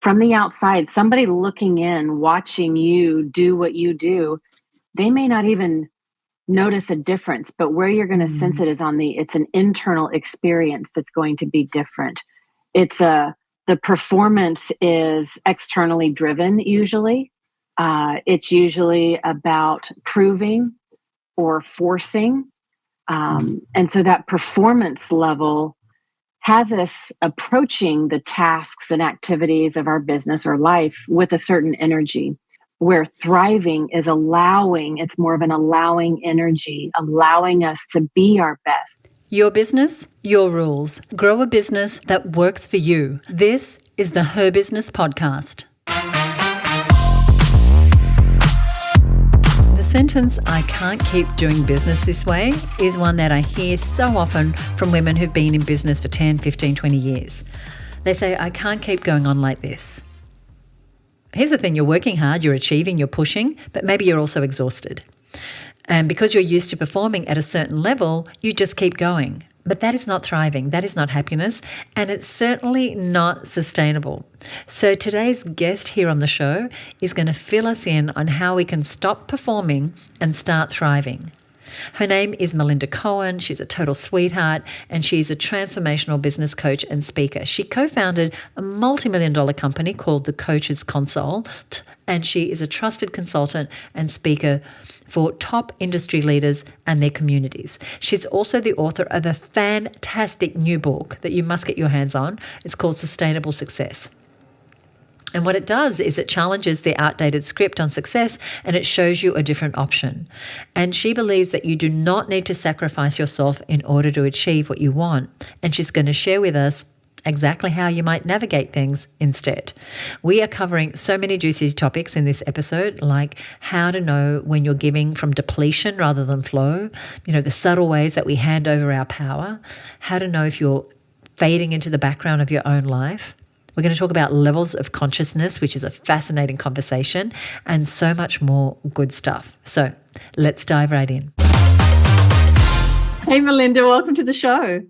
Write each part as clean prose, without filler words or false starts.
from the outside, somebody looking in, watching you do what you do, they may not even notice a difference, but where you're going to sense it is it's an internal experience that's going to be different. The performance is externally driven usually. It's usually about proving or forcing. And so that performance level has us approaching the tasks and activities of our business or life with a certain energy, where thriving is it's more of an allowing energy, allowing us to be our best. Your business, your rules. Grow a business that works for you. This is the HerBusiness Podcast. The sentence, "I can't keep doing business this way," is one that I hear so often from women who've been in business for 10, 15, 20 years. They say, "I can't keep going on like this." Here's the thing, you're working hard, you're achieving, you're pushing, but maybe you're also exhausted. And because you're used to performing at a certain level, you just keep going. But that is not thriving, that is not happiness, and it's certainly not sustainable. So today's guest here on the show is going to fill us in on how we can stop performing and start thriving. Her name is Melinda Cohan. She's a total sweetheart, and she's a transformational business coach and speaker. She co-founded a multi-million-dollar company called The Coach's Consult, and she is a trusted consultant and speaker for top industry leaders and their communities. She's also the author of a fantastic new book that you must get your hands on. It's called Sustainable Success. And what it does is it challenges the outdated script on success, and it shows you a different option. And she believes that you do not need to sacrifice yourself in order to achieve what you want. And she's going to share with us exactly how you might navigate things instead. We are covering so many juicy topics in this episode, like how to know when you're giving from depletion rather than flow, the subtle ways that we hand over our power, how to know if you're fading into the background of your own life. We're going to talk about levels of consciousness, which is a fascinating conversation, and so much more good stuff. So let's dive right in. Hey, Melinda, welcome to the show.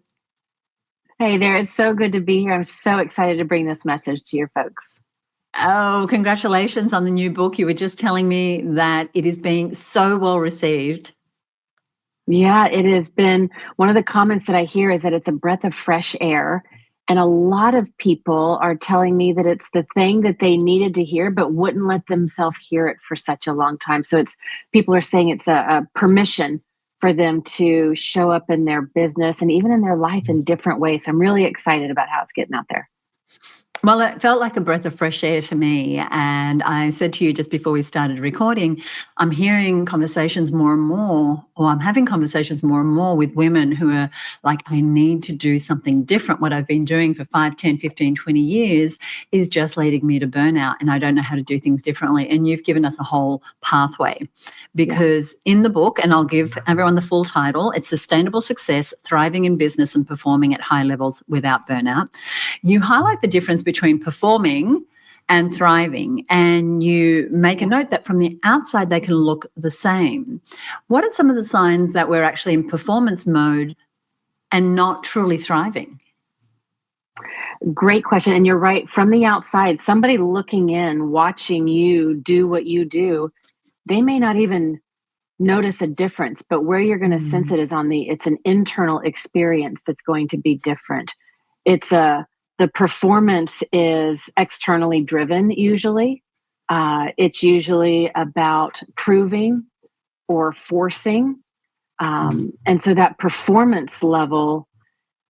Hey there, it's so good to be here. I'm so excited to bring this message to your folks. Oh, congratulations on the new book. You were just telling me that it is being so well received. Yeah, it has been. One of the comments that I hear is that it's a breath of fresh air. And a lot of people are telling me that it's the thing that they needed to hear, but wouldn't let themselves hear it for such a long time. So people are saying it's a permission for them to show up in their business and even in their life in different ways. So I'm really excited about how it's getting out there. Well, it felt like a breath of fresh air to me. And I said to you just before we started recording, I'm hearing conversations more and more, or I'm having conversations more and more with women who are like, I need to do something different. What I've been doing for 5, 10, 15, 20 years is just leading me to burnout, and I don't know how to do things differently. And you've given us a whole pathway, because in the book, and I'll give everyone the full title, it's Sustainable Success, Thriving in Business and Performing at High Levels Without Burnout. You highlight the difference between performing and thriving, and you make a note that from the outside they can look the same. What are some of the signs that we're actually in performance mode and not truly thriving? Great question. And you're right. From the outside, somebody looking in, watching you do what you do, they may not even notice a difference, but where you're going to sense it is it's an internal experience that's going to be different. The performance is externally driven usually. It's usually about proving or forcing. And so that performance level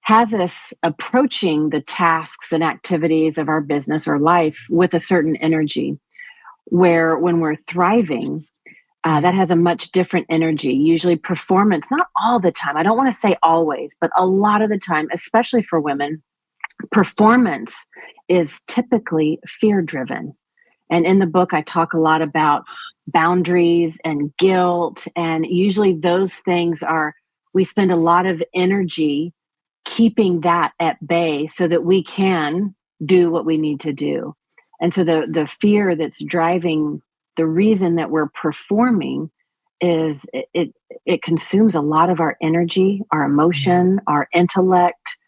has us approaching the tasks and activities of our business or life with a certain energy, where when we're thriving, that has a much different energy. Usually performance, not all the time. I don't want to say always, but a lot of the time, especially for women, performance is typically fear-driven. And in the book, I talk a lot about boundaries and guilt. And usually those things we spend a lot of energy keeping that at bay so that we can do what we need to do. And so the fear that's driving the reason that we're performing is it consumes a lot of our energy, our emotion, our intellect,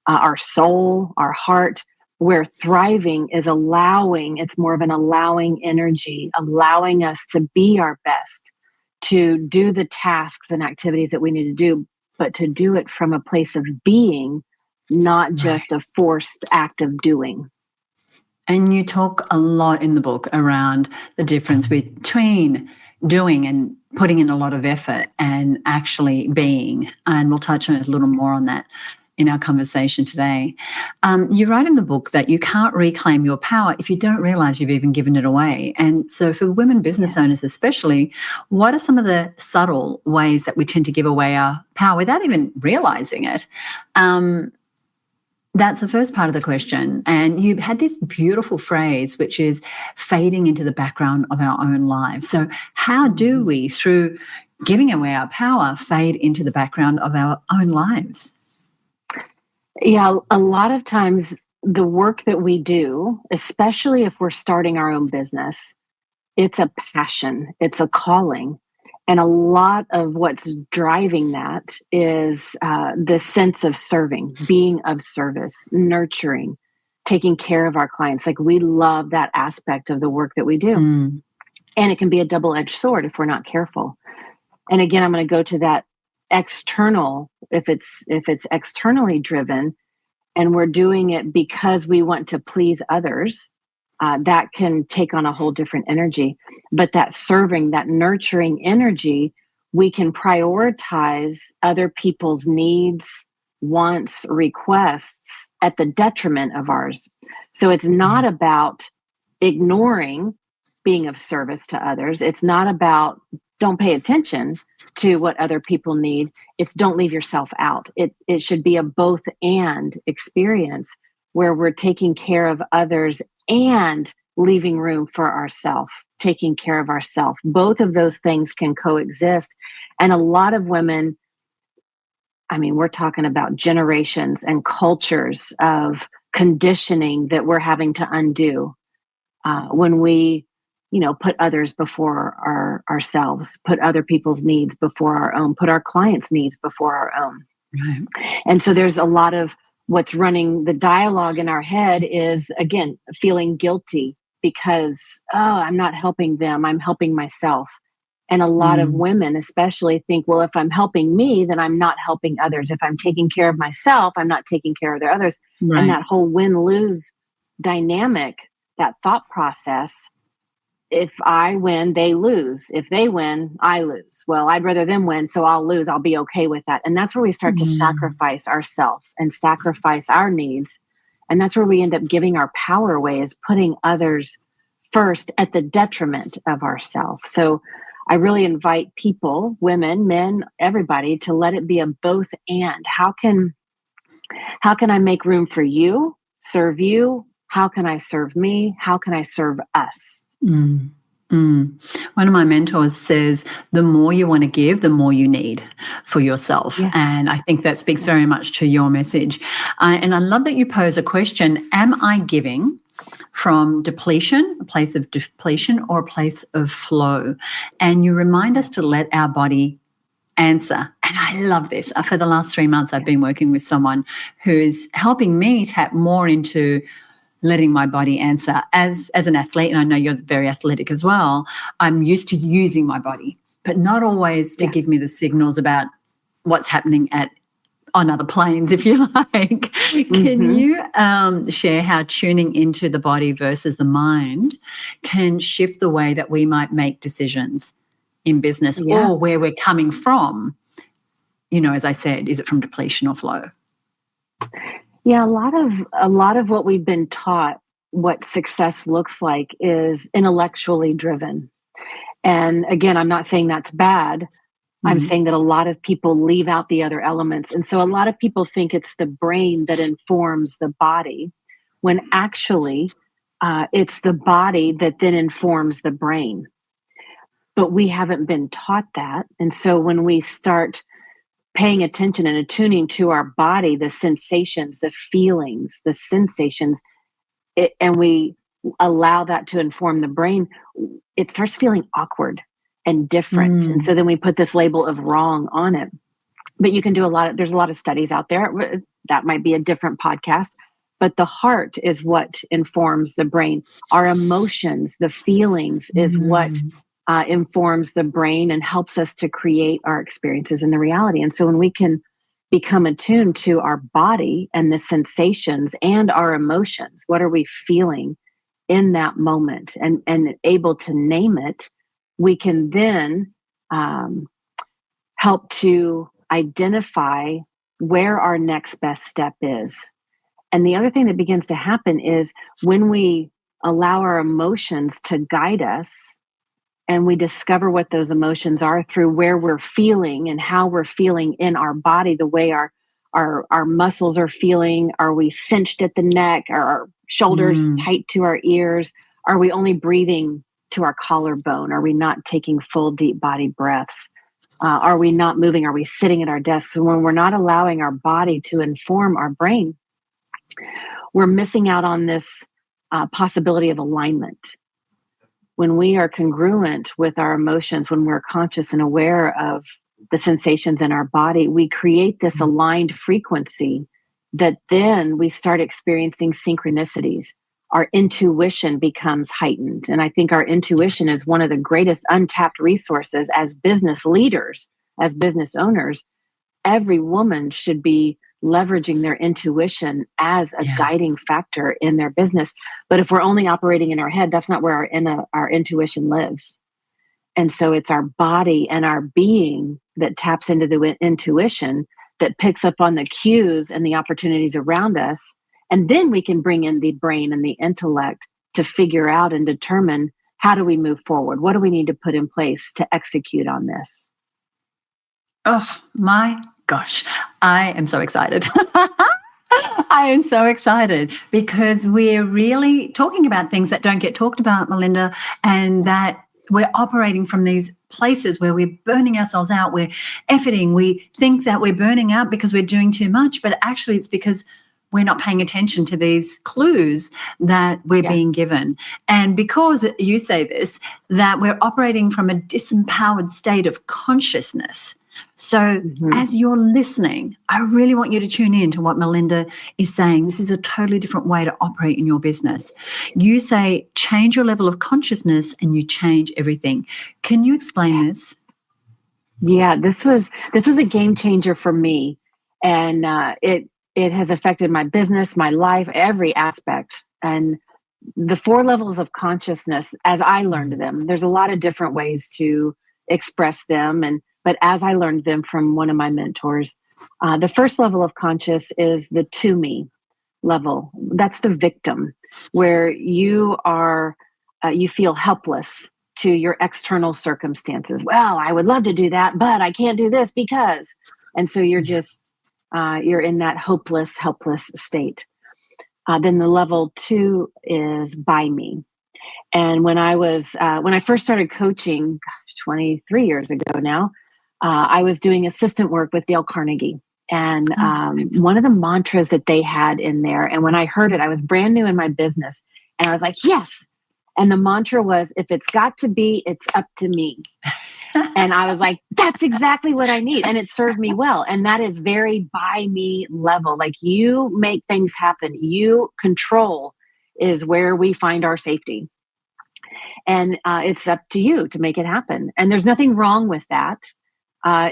our soul, our heart. where thriving is allowing, it's more of an allowing energy, allowing us to be our best, to do the tasks and activities that we need to do, but to do it from a place of being, not just a forced act of doing. And you talk a lot in the book around the difference between doing and putting in a lot of effort and actually being. And we'll touch on a little more on that in our conversation today. You write in the book that you can't reclaim your power if you don't realize you've even given it away. And so for women business owners especially, what are some of the subtle ways that we tend to give away our power without even realizing it? That's the first part of the question. And you had this beautiful phrase, which is fading into the background of our own lives. So how do we, through giving away our power, fade into the background of our own lives? Yeah, a lot of times the work that we do, especially if we're starting our own business, it's a passion, it's a calling. And a lot of what's driving that is the sense of serving, being of service, nurturing, taking care of our clients. Like, we love that aspect of the work that we do. And it can be a double-edged sword if we're not careful. And again, I'm going to go to that external, if it's externally driven and we're doing it because we want to please others, that can take on a whole different energy. But that serving, that nurturing energy, we can prioritize other people's needs, wants, requests at the detriment of ours. So it's not about ignoring being of service to others. It's not about don't pay attention to what other people need. It's don't leave yourself out. It should be a both and experience where we're taking care of others and leaving room for ourselves, taking care of ourselves. Both of those things can coexist. And a lot of women, I mean, we're talking about generations and cultures of conditioning that we're having to undo when we, put others before ourselves, put other people's needs before our own, put our clients' needs before our own. Right. And so there's a lot of what's running the dialogue in our head is, again, feeling guilty because, I'm not helping them, I'm helping myself. And a lot of women especially think, well, if I'm helping me, then I'm not helping others. If I'm taking care of myself, I'm not taking care of the others. Right. And that whole win-lose dynamic, that thought process, if I win, they lose. If they win, I lose. Well, I'd rather them win, so I'll lose. I'll be okay with that. And that's where we start to sacrifice ourselves and sacrifice our needs. And that's where we end up giving our power away, is putting others first at the detriment of ourselves. So I really invite people, women, men, everybody, to let it be a both and. How can I make room for you, serve you? How can I serve me? How can I serve us? One of my mentors says, the more you want to give, the more you need for yourself. Yes. And I think that speaks very much to your message. And I love that you pose a question, am I giving from depletion, a place of depletion, or a place of flow? And you remind us to let our body answer. And I love this. For the last 3 months, I've been working with someone who's helping me tap more into letting my body answer. As an athlete, and I know you're very athletic as well, I'm used to using my body, but not always to give me the signals about what's happening on other planes, if you like. Can you share how tuning into the body versus the mind can shift the way that we might make decisions in business or where we're coming from? As I said, is it from depletion or flow? Yeah, a lot of what we've been taught, what success looks like, is intellectually driven. And again, I'm not saying that's bad. I'm saying that a lot of people leave out the other elements. And so a lot of people think it's the brain that informs the body, when actually it's the body that then informs the brain. But we haven't been taught that. And so when we start paying attention and attuning to our body, the sensations, the feelings, the sensations, and we allow that to inform the brain, it starts feeling awkward and different. And so then we put this label of wrong on it. But you can do there's a lot of studies out there. That might be a different podcast. but the heart is what informs the brain. Our emotions, the feelings, is what informs the brain and helps us to create our experiences in the reality. And so when we can become attuned to our body and the sensations and our emotions, what are we feeling in that moment, and able to name it, we can then help to identify where our next best step is. And the other thing that begins to happen is when we allow our emotions to guide us, and we discover what those emotions are through where we're feeling and how we're feeling in our body, the way our muscles are feeling. Are we cinched at the neck? Are our shoulders tight to our ears? Are we only breathing to our collarbone? Are we not taking full, deep body breaths? Are we not moving? Are we sitting at our desks? When we're not allowing our body to inform our brain, we're missing out on this possibility of alignment. When we are congruent with our emotions, when we're conscious and aware of the sensations in our body, we create this aligned frequency that then we start experiencing synchronicities. Our intuition becomes heightened. And I think our intuition is one of the greatest untapped resources as business leaders, as business owners. Every woman should be leveraging their intuition as a guiding factor in their business. But if we're only operating in our head, that's not where our intuition lives. And so it's our body and our being that taps into the intuition, that picks up on the cues and the opportunities around us. And then we can bring in the brain and the intellect to figure out and determine, how do we move forward? What do we need to put in place to execute on this? Oh my gosh, I am so excited. I am so excited because we're really talking about things that don't get talked about, Melinda, and that we're operating from these places where we're burning ourselves out, we're efforting, we think that we're burning out because we're doing too much, but actually it's because we're not paying attention to these clues that we're being given. And because you say this, that we're operating from a disempowered state of consciousness. So as you're listening, I really want you to tune in to what Melinda is saying. This is a totally different way to operate in your business. You say, change your level of consciousness and you change everything. Can you explain this? Yeah, this was a game changer for me. And it has affected my business, my life, every aspect. And the 4 levels of consciousness, as I learned them, there's a lot of different ways to express them. But as I learned them from one of my mentors, the first level of conscious is the to me level. That's the victim, where you feel helpless to your external circumstances. Well, I would love to do that, but I can't do this because. And so you're just, you're in that hopeless, helpless state. Then the level 2 is by me. And when I first started coaching, 23 years ago now, I was doing assistant work with Dale Carnegie. And one of the mantras that they had in there, and when I heard it, I was brand new in my business, and I was like, yes. And the mantra was, if it's got to be, it's up to me. And I was like, that's exactly what I need. And it served me well. And that is very by me level. Like, you make things happen. You control is where we find our safety. And it's up to you to make it happen. And there's nothing wrong with that.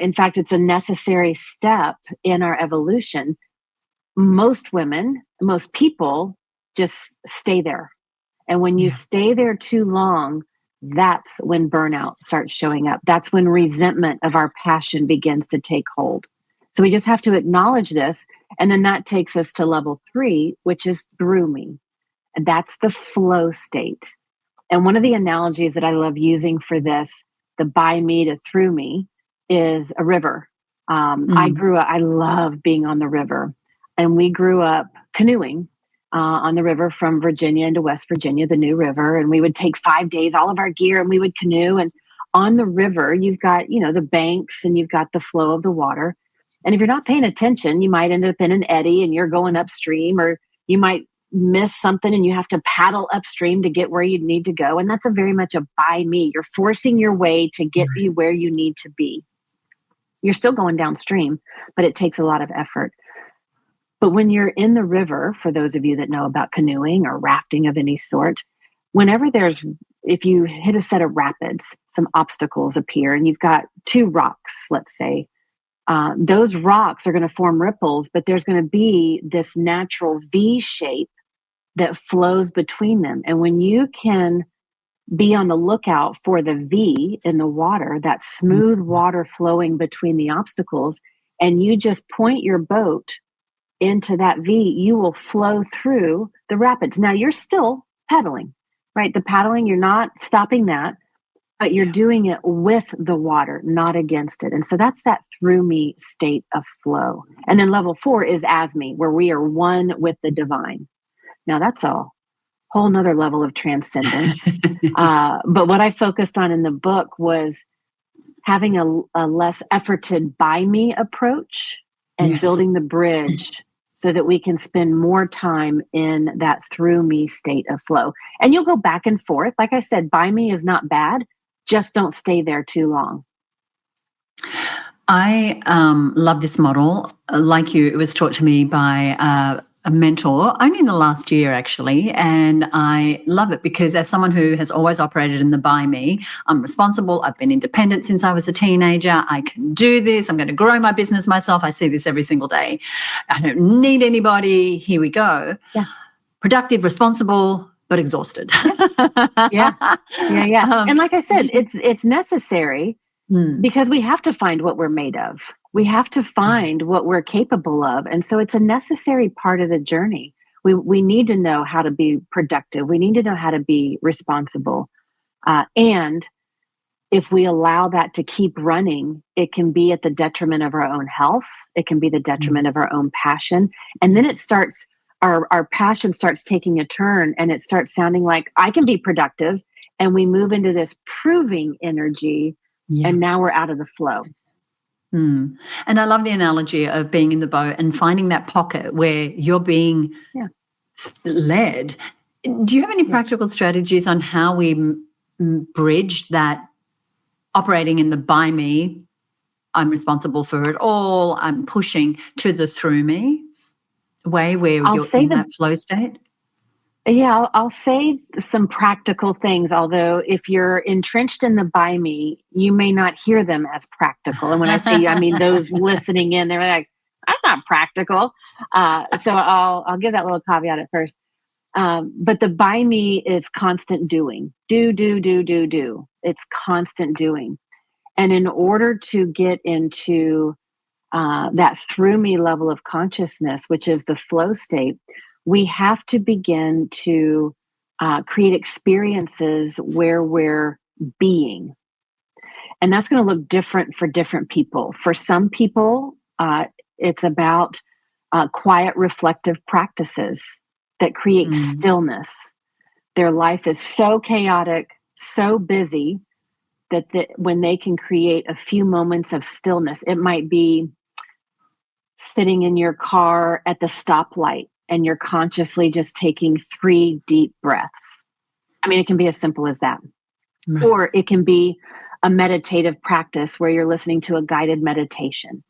In fact, it's a necessary step in our evolution. Most women, most people just stay there. And when you stay there too long, that's when burnout starts showing up. That's when resentment of our passion begins to take hold. So we just have to acknowledge this. And then that takes us to level 3, which is through me. And that's the flow state. And one of the analogies that I love using for this, the by me to through me, is a river. I love being on the river. And we grew up canoeing on the river from Virginia into West Virginia, the New River. And we would take 5 days, all of our gear, and we would canoe. And on the river, you've got, the banks, and you've got the flow of the water. And if you're not paying attention, you might end up in an eddy and you're going upstream, or you might miss something and you have to paddle upstream to get where you need to go. And that's very much a by me. You're forcing your way to get you where you need to be. You're still going downstream, but it takes a lot of effort. But when you're in the river, for those of you that know about canoeing or rafting of any sort, if you hit a set of rapids, some obstacles appear and you've got two rocks, let's say, those rocks are going to form ripples, but there's going to be this natural V shape that flows between them. And when you can be on the lookout for the V in the water, that smooth water flowing between the obstacles, and you just point your boat into that V, you will flow through the rapids. Now you're still pedaling, right? The paddling, you're not stopping that, but you're doing it with the water, not against it. And so that's that through me state of flow. And then level 4 is as me, where we are one with the divine. Now that's a whole nother level of transcendence. But what I focused on in the book was having a less efforted by me approach and building the bridge so that we can spend more time in that through me state of flow. And you'll go back and forth. Like I said, by me is not bad. Just don't stay there too long. I love this model. Like you, it was taught to me by a mentor only in the last year, actually. And I love it because as someone who has always operated in the by me, I'm responsible. I've been independent since I was a teenager. I can do this. I'm going to grow my business myself. I see this every single day. I don't need anybody. Here we go. Yeah. Productive, responsible, but exhausted. Yeah. And like I said, it's necessary because we have to find what we're made of. We have to find what we're capable of. And so it's a necessary part of the journey. We need to know how to be productive. We need to know how to be responsible. And if we allow that to keep running, it can be at the detriment of our own health. It can be the detriment of our own passion. And then our passion starts taking a turn and it starts sounding like I can be productive. And we move into this proving energy. And now we're out of the flow. And I love the analogy of being in the boat and finding that pocket where you're being led. Do you have any practical strategies on how we bridge that operating in the by me, I'm responsible for it all, I'm pushing, to the through me way where you're in that flow state? Yeah, I'll say some practical things, although if you're entrenched in the by me, you may not hear them as practical. And when I say you, I mean those listening in, they're like, that's not practical. So I'll give that little caveat at first. But the by me is constant doing. Do. It's constant doing. And in order to get into that through me level of consciousness, which is the flow state, we have to begin to create experiences where we're being. And that's going to look different for different people. For some people, it's about quiet, reflective practices that create stillness. Their life is so chaotic, so busy, that when they can create a few moments of stillness, it might be sitting in your car at the stoplight and you're consciously just taking 3 deep breaths. I mean, it can be as simple as that. Right. Or it can be a meditative practice where you're listening to a guided meditation.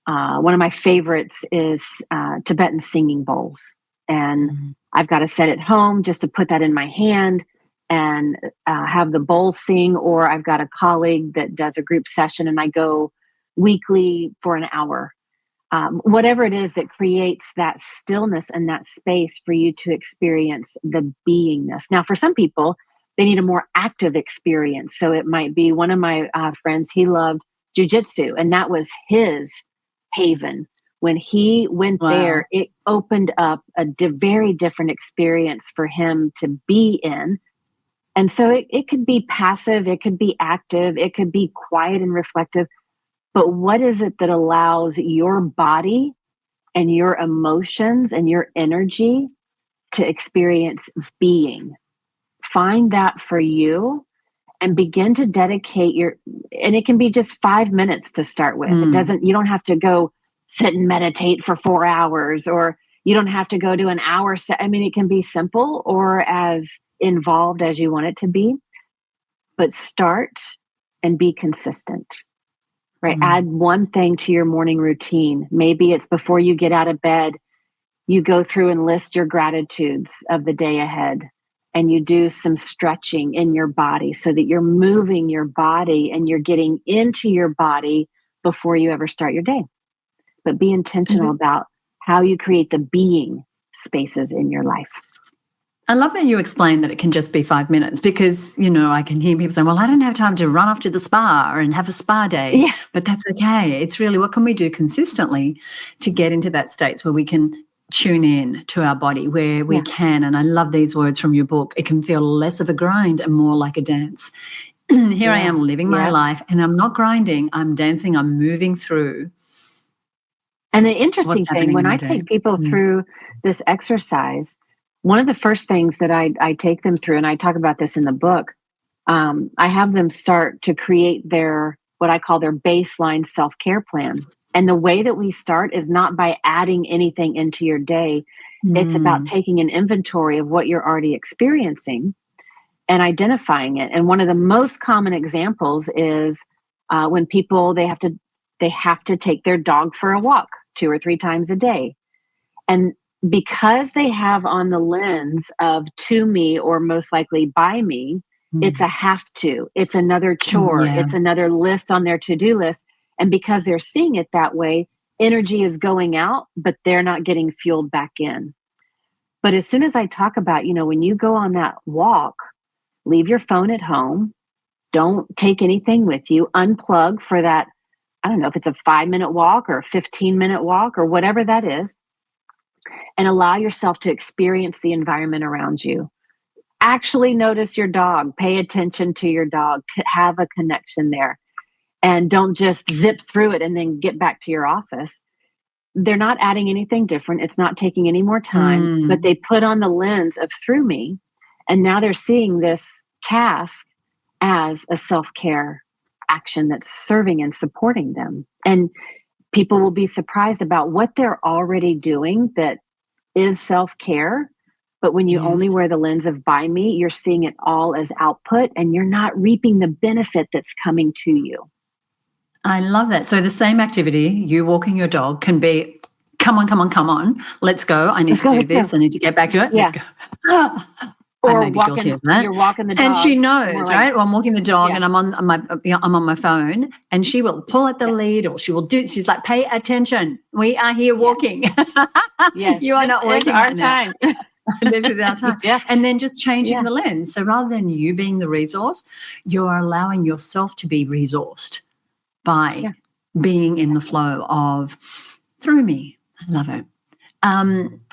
One of my favorites is Tibetan singing bowls. And I've got a set at home just to put that in my hand and have the bowl sing, or I've got a colleague that does a group session and I go weekly for an hour. Whatever it is that creates that stillness and that space for you to experience the beingness. Now, for some people, they need a more active experience. So it might be one of my friends, he loved jujitsu, and that was his haven. When he went there, it opened up a very different experience for him to be in. And so it could be passive, it could be active, it could be quiet and reflective. But what is it that allows your body and your emotions and your energy to experience being? Find that for you and begin to dedicate and it can be just 5 minutes to start with. You don't have to go sit and meditate for 4 hours, or you don't have to go to an hour. I mean, it can be simple or as involved as you want it to be, but start and be consistent. Right. Add one thing to your morning routine. Maybe it's before you get out of bed, you go through and list your gratitudes of the day ahead, and you do some stretching in your body so that you're moving your body and you're getting into your body before you ever start your day. But be intentional about how you create the being spaces in your life. I love that you explain that it can just be 5 minutes because, I can hear people saying, well, I don't have time to run off to the spa and have a spa day. Yeah. But that's okay. It's really what can we do consistently to get into that state where we can tune in to our body, where we can, and I love these words from your book, it can feel less of a grind and more like a dance. Here I am living my life, and I'm not grinding, I'm dancing, I'm moving through. And the interesting thing, when I take people through this exercise, one of the first things that I take them through, and I talk about this in the book, I have them start to create what I call their baseline self-care plan. And the way that we start is not by adding anything into your day. It's about taking an inventory of what you're already experiencing and identifying it. And one of the most common examples is when people, they have to take their dog for a walk 2 or 3 times a day. And because they have on the lens of to me or most likely by me, it's a have to. It's another chore. It's another list on their to-do list. And because they're seeing it that way, energy is going out, but they're not getting fueled back in. But as soon as I talk about, when you go on that walk, leave your phone at home, don't take anything with you, unplug for that, I don't know if it's a 5-minute walk or a 15-minute walk or whatever that is, and allow yourself to experience the environment around you. Actually notice your dog, pay attention to your dog, have a connection there. And don't just zip through it and then get back to your office. They're not adding anything different. It's not taking any more time, but they put on the lens of through me. And now they're seeing this task as a self-care action that's serving and supporting them. And people will be surprised about what they're already doing that is self-care. But when you only wear the lens of by me, you're seeing it all as output and you're not reaping the benefit that's coming to you. I love that. So the same activity, you walking your dog, can be, come on, let's go. I need to do this. I need to get back to it. Yeah. Let's go. Or you're walking the dog. And she knows, right? Well, I'm walking the dog and I'm on my phone, and she will pull at the lead, or she will she's like, pay attention. We are here walking. Yes. You are not working our time. This is our time. And then just changing the lens. So rather than you being the resource, you're allowing yourself to be resourced by being in the flow of through me. I love it.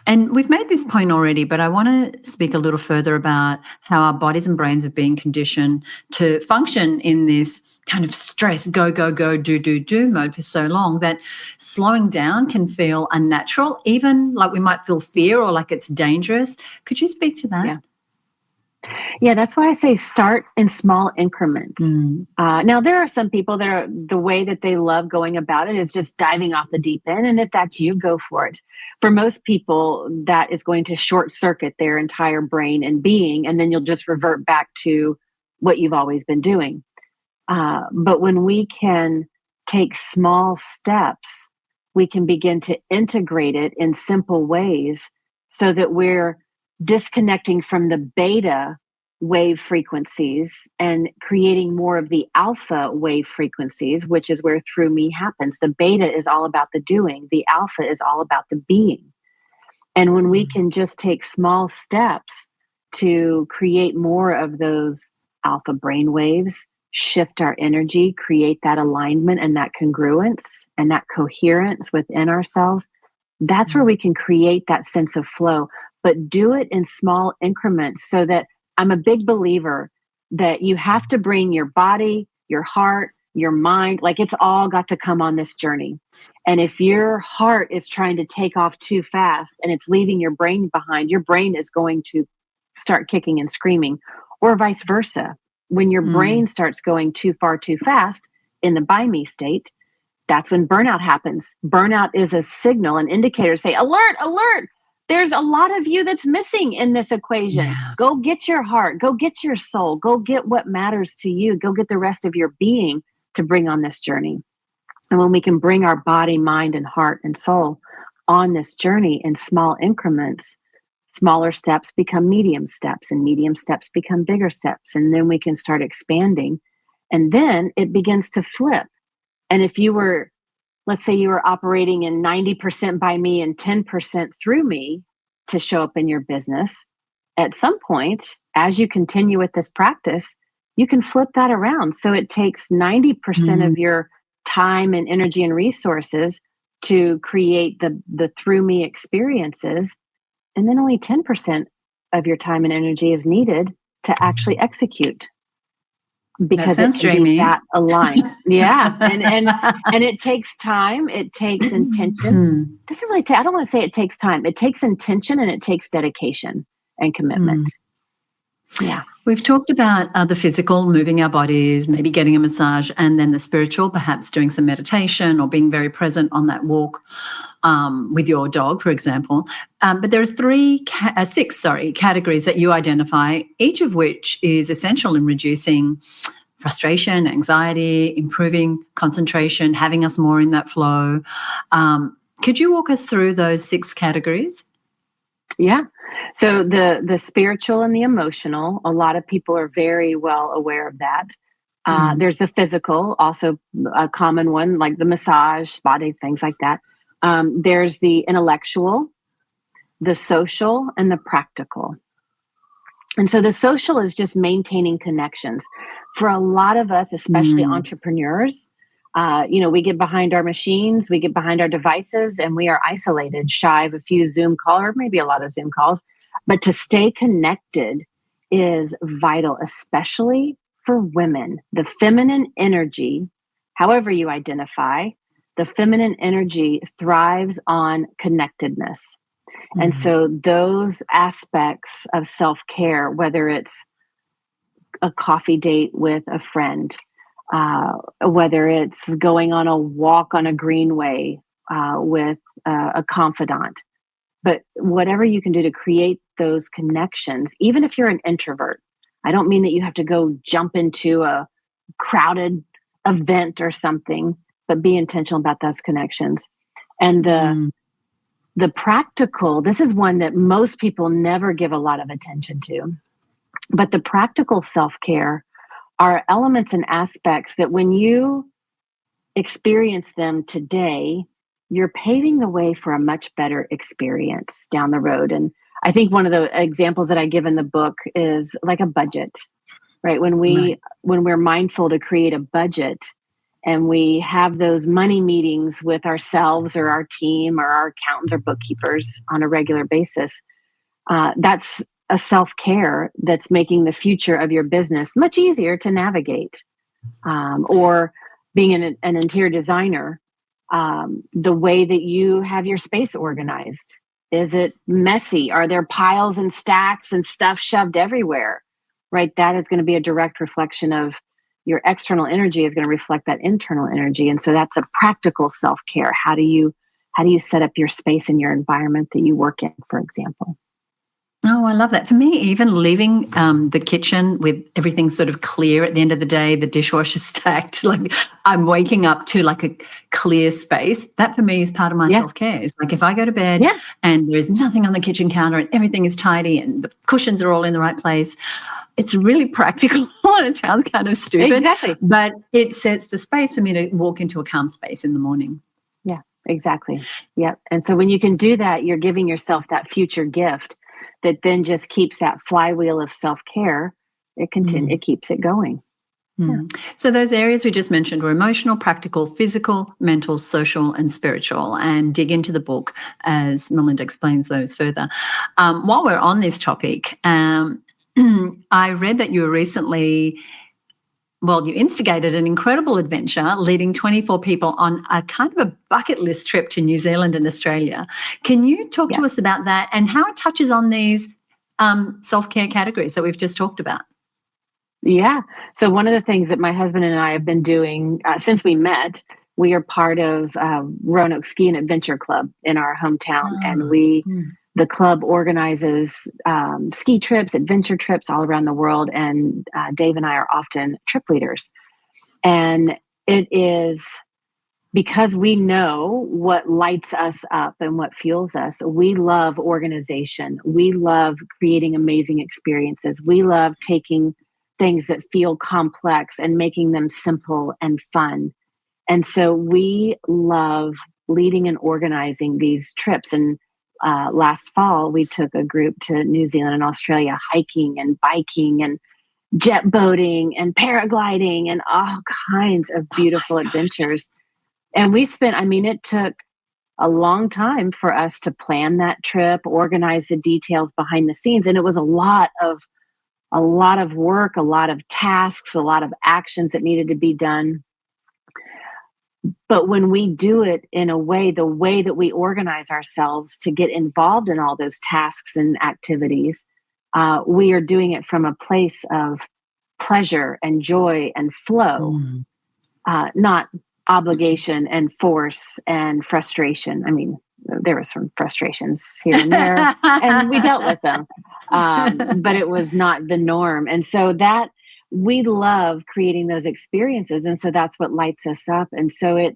And we've made this point already, but I want to speak a little further about how our bodies and brains have been conditioned to function in this kind of stress, go, do mode for so long that slowing down can feel unnatural, even like we might feel fear or like it's dangerous. Could you speak to that? Yeah, that's why I say start in small increments. Now, there are some people that are, the way that they love going about it is just diving off the deep end. And if that's you, go for it. For most people, that is going to short circuit their entire brain and being, and then you'll just revert back to what you've always been doing. But when we can take small steps, we can begin to integrate it in simple ways so that we're disconnecting from the beta wave frequencies and creating more of the alpha wave frequencies, which is where through me happens. The beta is all about the doing. The alpha is all about the being. And when we can just take small steps to create more of those alpha brain waves, shift our energy, create that alignment and that congruence and that coherence within ourselves, that's where we can create that sense of flow. But do it in small increments, so that I'm a big believer that you have to bring your body, your heart, your mind, like it's all got to come on this journey. And if your heart is trying to take off too fast and it's leaving your brain behind, your brain is going to start kicking and screaming, or vice versa. When your brain starts going too far too fast in the by me state, that's when burnout happens. Burnout is a signal, an indicator to say, alert, alert. There's a lot of you that's missing in this equation. Yeah. Go get your heart, go get your soul, go get what matters to you, go get the rest of your being to bring on this journey. And when we can bring our body, mind, and heart and soul on this journey in small increments. Smaller steps become medium steps, and medium steps become bigger steps. And then we can start expanding. And then it begins to flip. And if you were, let's say you were operating in 90% by me and 10% through me to show up in your business, at some point, as you continue with this practice, you can flip that around. So it takes 90% of your time and energy and resources to create the through me experiences. And then only 10% of your time and energy is needed to actually execute. Because that sounds dreamy. That aligned. Yeah. And it takes time. It takes intention. Doesn't really I don't want to say it takes time. It takes intention and it takes dedication and commitment. Yeah. We've talked about the physical, moving our bodies, maybe getting a massage, and then the spiritual, perhaps doing some meditation or being very present on that walk with your dog, for example. But there are six categories that you identify, each of which is essential in reducing frustration, anxiety, improving concentration, having us more in that flow. Could you walk us through those 6 categories? Yeah. So the spiritual and the emotional, a lot of people are very well aware of that. There's the physical, also a common one, like the massage, body, things like that. There's the intellectual, the social, and the practical. And so the social is just maintaining connections. For a lot of us, especially entrepreneurs, we get behind our machines, we get behind our devices, and we are isolated, shy of a few Zoom calls, or maybe a lot of Zoom calls. But to stay connected is vital, especially for women. The feminine energy, however you identify, the feminine energy thrives on connectedness. And so those aspects of self-care, whether it's a coffee date with a friend, whether it's going on a walk on a greenway with a confidant, but whatever you can do to create those connections, even if you're an introvert. I don't mean that you have to go jump into a crowded event or something, but be intentional about those connections. And the practical, this is one that most people never give a lot of attention to, but the practical self-care are elements and aspects that when you experience them today, you're paving the way for a much better experience down the road. And I think one of the examples that I give in the book is like a budget, right? When we're mindful to create a budget and we have those money meetings with ourselves or our team or our accountants or bookkeepers on a regular basis, that's a self-care that's making the future of your business much easier to navigate. Or being an interior designer, the way that you have your space organized. Is it messy? Are there piles and stacks and stuff shoved everywhere? Right? That is going to be a direct reflection of your external energy is going to reflect that internal energy. And so that's a practical self-care. How do you set up your space in your environment that you work in, for example? Oh, I love that. For me, even leaving the kitchen with everything sort of clear at the end of the day, the dishwasher stacked, like I'm waking up to like a clear space. That for me is part of my self-care. It's like if I go to bed and there's nothing on the kitchen counter and everything is tidy and the cushions are all in the right place, it's really practical. It sounds kind of stupid. Exactly. But it sets the space for me to walk into a calm space in the morning. Yeah, exactly. Yeah. And so when you can do that, you're giving yourself that future gift that then just keeps that flywheel of self-care. It keeps it going. Yeah. So those areas we just mentioned were emotional, practical, physical, mental, social, and spiritual. And dig into the book as Melinda explains those further. While we're on this topic, I read that you were recently, you instigated an incredible adventure leading 24 people on a kind of a bucket list trip to New Zealand and Australia. Can you talk to us about that and how it touches on these self-care categories that we've just talked about? Yeah. So one of the things that my husband and I have been doing since we met, we are part of Roanoke Ski and Adventure Club in our hometown. And the club organizes ski trips, adventure trips all around the world. And Dave and I are often trip leaders. And it is because we know what lights us up and what fuels us. We love organization. We love creating amazing experiences. We love taking things that feel complex and making them simple and fun. And so we love leading and organizing these trips. And last fall, we took a group to New Zealand and Australia, hiking and biking and jet boating and paragliding and all kinds of beautiful adventures. And we spent, it took a long time for us to plan that trip, organize the details behind the scenes. And it was a lot of work, a lot of tasks, a lot of actions that needed to be done. But when we do it in a way, the way that we organize ourselves to get involved in all those tasks and activities, we are doing it from a place of pleasure and joy and flow, not obligation and force and frustration. There were some frustrations here and there, and we dealt with them, but it was not the norm. And so that we love creating those experiences. And so that's what lights us up. And so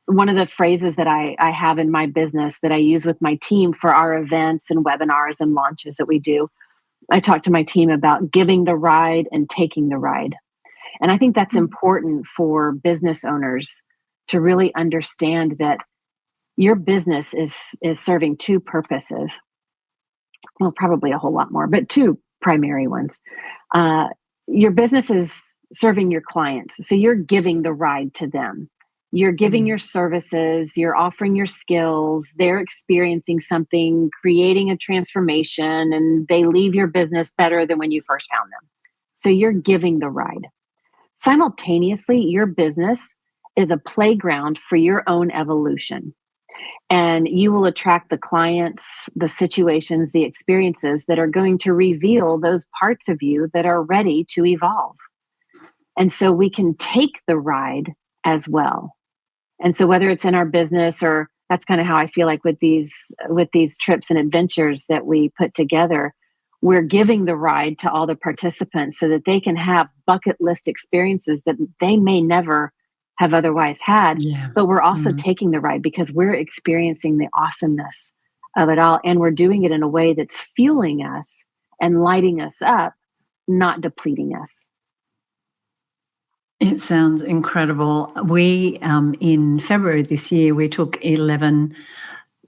one of the phrases that I have in my business that I use with my team for our events and webinars and launches that we do, I talk to my team about giving the ride and taking the ride. And I think that's important for business owners to really understand that your business is serving two purposes. Well, probably a whole lot more, but two primary ones. Your business is serving your clients. So you're giving the ride to them. You're giving your services, you're offering your skills, they're experiencing something, creating a transformation, and they leave your business better than when you first found them. So you're giving the ride. Simultaneously, your business is a playground for your own evolution. And you will attract the clients, the situations, the experiences that are going to reveal those parts of you that are ready to evolve. And so we can take the ride as well. And so whether it's in our business, or that's kind of how I feel like with these trips and adventures that we put together, we're giving the ride to all the participants so that they can have bucket list experiences that they may never have otherwise had. Yeah. But we're also taking the ride because we're experiencing the awesomeness of it all. And we're doing it in a way that's fueling us and lighting us up, not depleting us. It sounds incredible. We, in February this year, we took 11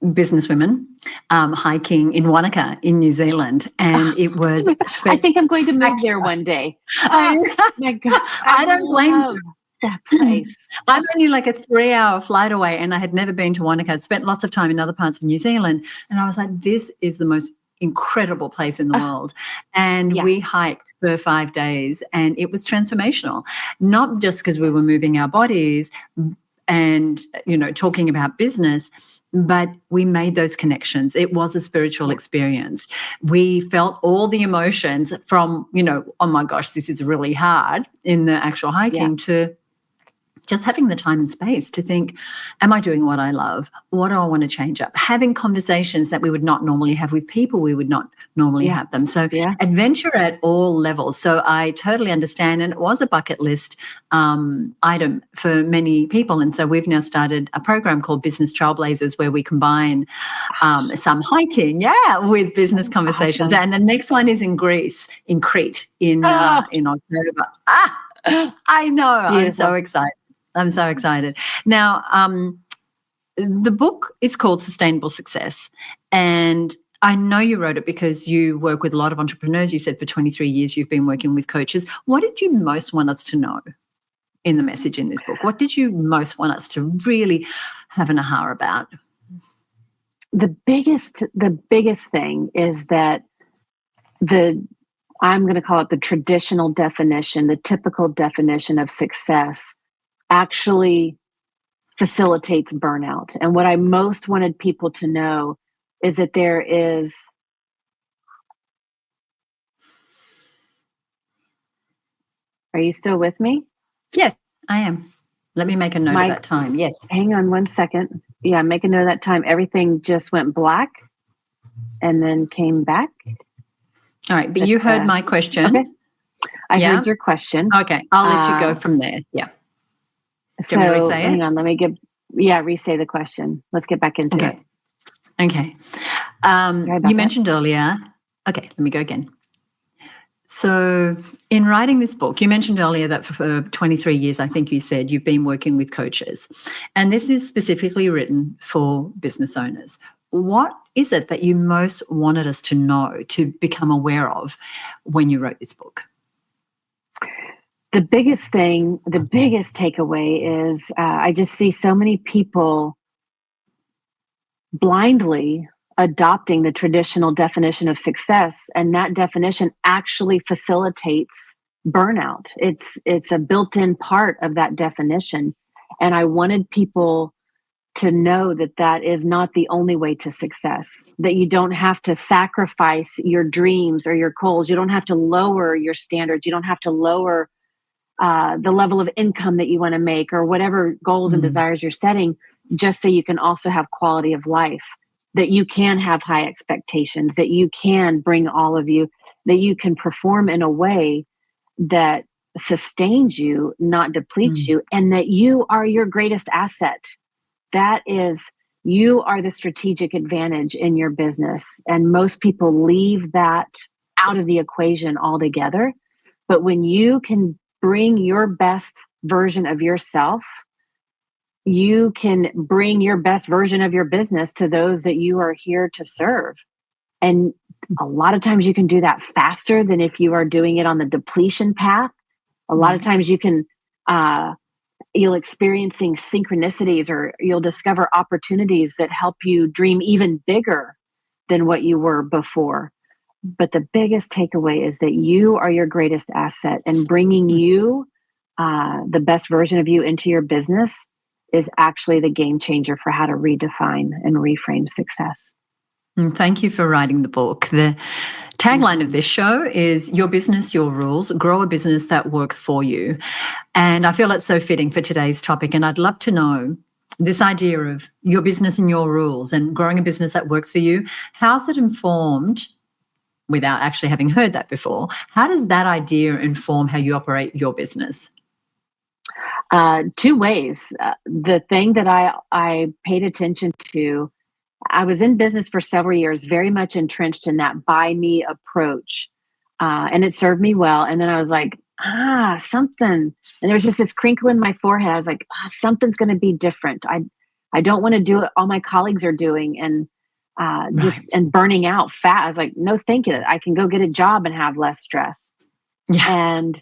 businesswomen hiking in Wanaka in New Zealand, and it was I think I'm going to move there one day. Oh my gosh. I don't blame you. That place. I'm only like a 3-hour flight away, and I had never been to Wanaka. I'd spent lots of time in other parts of New Zealand, and I was like, this is the most incredible place in the world. And we hiked for 5 days, and it was transformational, not just because we were moving our bodies and, talking about business, but we made those connections. It was a spiritual experience. We felt all the emotions from, oh my gosh, this is really hard in the actual hiking to just having the time and space to think, am I doing what I love? What do I want to change up? Having conversations that we would not normally have with people we would not normally have them. So adventure at all levels. So I totally understand. And it was a bucket list item for many people. And so we've now started a program called Business Trailblazers where we combine some hiking, with business conversations. Awesome. And the next one is in Greece, in Crete, in October. I know. Beautiful. I'm so excited. Now, the book is called Sustainable Success, and I know you wrote it because you work with a lot of entrepreneurs. You said for 23 years you've been working with coaches. What did you most want us to know in the message in this book? What did you most want us to really have an aha about? The biggest thing is that I'm going to call it the traditional definition, the typical definition of success actually facilitates burnout. And what I most wanted people to know is that there is Are you still with me? Yes, I am. Let me make a note of that time. Yes. Hang on one second. Yeah, make a note of that time. Everything just went black and then came back. All right, but you heard my question. Okay. I heard your question. Okay, I'll let you go from there. Yeah. Do you want me to re-say hang on, re-say the question. Let's get back into it. Okay. You mentioned earlier, let me go again. So in writing this book, you mentioned earlier that for 23 years, I think you said, you've been working with coaches. And this is specifically written for business owners. What is it that you most wanted us to know, to become aware of when you wrote this book? The biggest takeaway is I just see so many people blindly adopting the traditional definition of success, and that definition actually facilitates burnout. It's a built-in part of that definition. And I wanted people to know that is not the only way to success, that you don't have to sacrifice your dreams or your goals. You don't have to lower your standards. You don't have to lower the level of income that you want to make, or whatever goals and desires you're setting, just so you can also have quality of life, that you can have high expectations, that you can bring all of you, that you can perform in a way that sustains you, not depletes you, and that you are your greatest asset. That is, you are the strategic advantage in your business. And most people leave that out of the equation altogether. But when you can bring your best version of yourself, you can bring your best version of your business to those that you are here to serve. And a lot of times you can do that faster than if you are doing it on the depletion path. A lot of times you can, you'll experiencing synchronicities, or you'll discover opportunities that help you dream even bigger than what you were before. But the biggest takeaway is that you are your greatest asset, and bringing you the best version of you into your business is actually the game changer for how to redefine and reframe success. And thank you for writing the book. The tagline of this show is "Your business, your rules. Grow a business that works for you." And I feel it's so fitting for today's topic. And I'd love to know this idea of your business and your rules and growing a business that works for you. How's it informed, without actually having heard that before, how does that idea inform how you operate your business? Two ways. The thing that I paid attention to, I was in business for several years, very much entrenched in that buy me approach. And it served me well. And then I was like, something. And there was just this crinkle in my forehead. I was like, something's going to be different. I don't want to do what all my colleagues are doing and and burning out fast. I was like, no, thank you. I can go get a job and have less stress. Yeah. And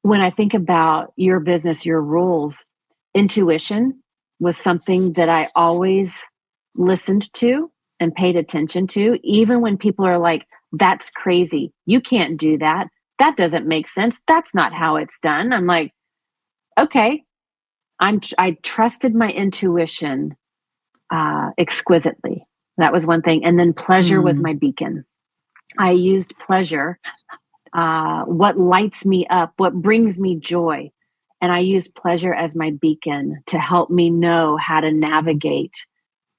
when I think about your business, your rules, intuition was something that I always listened to and paid attention to, even when people are like, that's crazy. You can't do that. That doesn't make sense. That's not how it's done. I'm like, okay. I trusted my intuition exquisitely. That was one thing. And then pleasure was my beacon. I used pleasure, what lights me up, what brings me joy. And I used pleasure as my beacon to help me know how to navigate.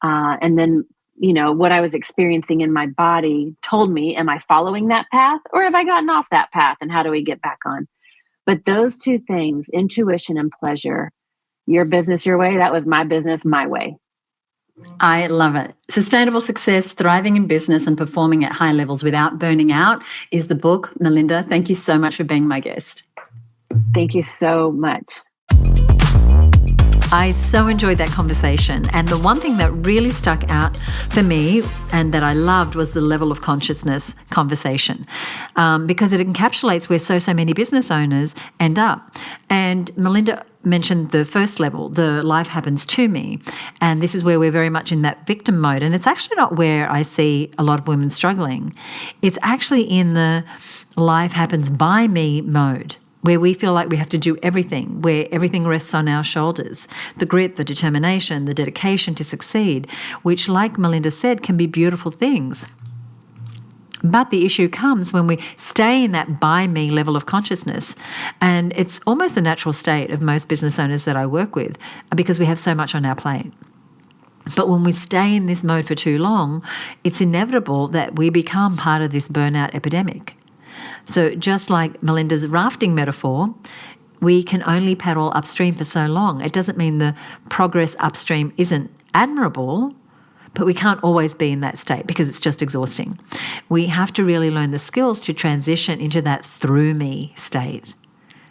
And then, what I was experiencing in my body told me, am I following that path, or have I gotten off that path, and how do we get back on? But those two things, intuition and pleasure, your business, your way, that was my business, my way. I love it. Sustainable Success, Thriving in Business and Performing at High Levels Without Burning Out is the book. Melinda, thank you so much for being my guest. Thank you so much. I so enjoyed that conversation. And the one thing that really stuck out for me and that I loved was the level of consciousness conversation, because it encapsulates where so many business owners end up. And Melinda mentioned the first level, the life happens to me. And this is where we're very much in that victim mode. And it's actually not where I see a lot of women struggling. It's actually in the life happens by me mode, where we feel like we have to do everything, where everything rests on our shoulders. The grit, the determination, the dedication to succeed, which, like Melinda said, can be beautiful things. But the issue comes when we stay in that by me level of consciousness. And it's almost the natural state of most business owners that I work with, because we have so much on our plate. But when we stay in this mode for too long, it's inevitable that we become part of this burnout epidemic. So just like Melinda's rafting metaphor, We can only paddle upstream for so long. It doesn't mean the progress upstream isn't admirable, but we can't always be in that state because it's just exhausting. We have to really learn the skills to transition into that through me state.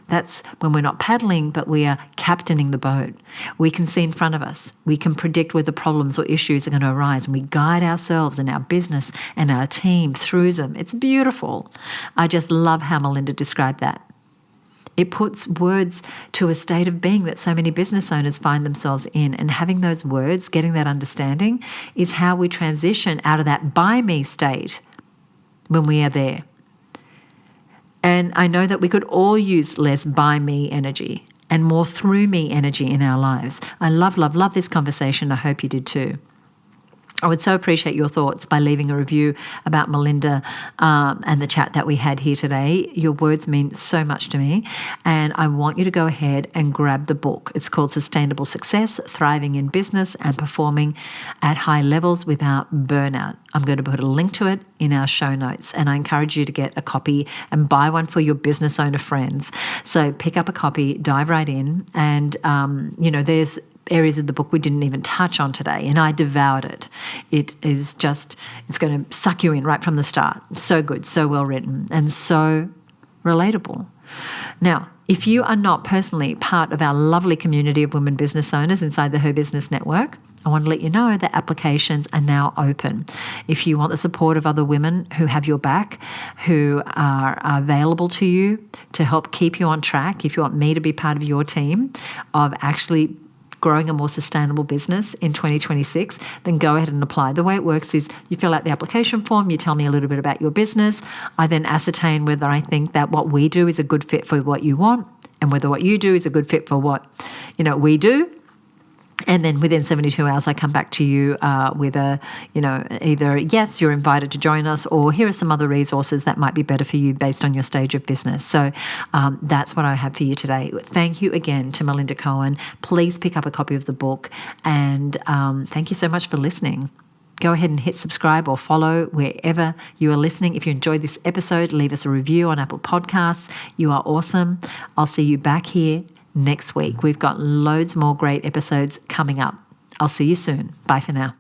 That's when we're not paddling, but we are captaining the boat. We can see in front of us. We can predict where the problems or issues are going to arise, and we guide ourselves and our business and our team through them. It's beautiful. I just love how Melinda described that. It puts words to a state of being that so many business owners find themselves in. And having those words, getting that understanding, is how we transition out of that by me state when we are there. And I know that we could all use less by me energy and more through me energy in our lives. I love, love, love this conversation. I hope you did too. I would so appreciate your thoughts by leaving a review about Melinda and the chat that we had here today. Your words mean so much to me, and I want you to go ahead and grab the book. It's called Sustainable Success, Thriving in Business and Performing at High Levels Without Burnout. I'm going to put a link to it in our show notes, and I encourage you to get a copy and buy one for your business owner friends. So pick up a copy, dive right in, and, there's areas of the book we didn't even touch on today, and I devoured it. It's going to suck you in right from the start. So good, so well written, and so relatable. Now, if you are not personally part of our lovely community of women business owners inside the HerBusiness Network, I want to let you know that applications are now open. If you want the support of other women who have your back, who are available to you to help keep you on track, if you want me to be part of your team of actually growing a more sustainable business in 2026, then go ahead and apply. The way it works is you fill out the application form, you tell me a little bit about your business. I then ascertain whether I think that what we do is a good fit for what you want and whether what you do is a good fit for what, we do. And then within 72 hours, I come back to you with either yes, you're invited to join us, or here are some other resources that might be better for you based on your stage of business. So that's what I have for you today. Thank you again to Melinda Cohan. Please pick up a copy of the book, and thank you so much for listening. Go ahead and hit subscribe or follow wherever you are listening. If you enjoyed this episode, leave us a review on Apple Podcasts. You are awesome. I'll see you back here next week. We've got loads more great episodes coming up. I'll see you soon. Bye for now.